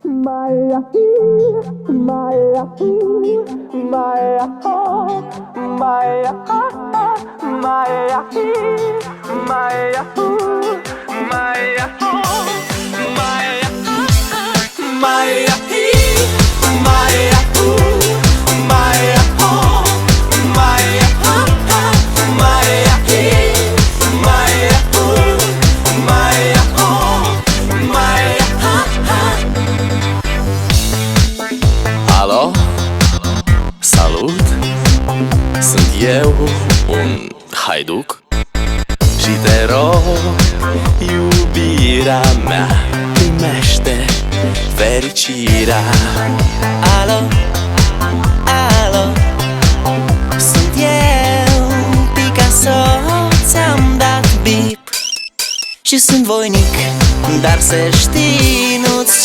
Maya, Maya, Maya, Maya, Maya, Maya, Maya, Alo, salut, sunt eu, un haiduc și te rog, iubirea mea, primește fericirea. Alo, alo, sunt eu, Picasso, ți-am dat bip și sunt voinic, dar să știi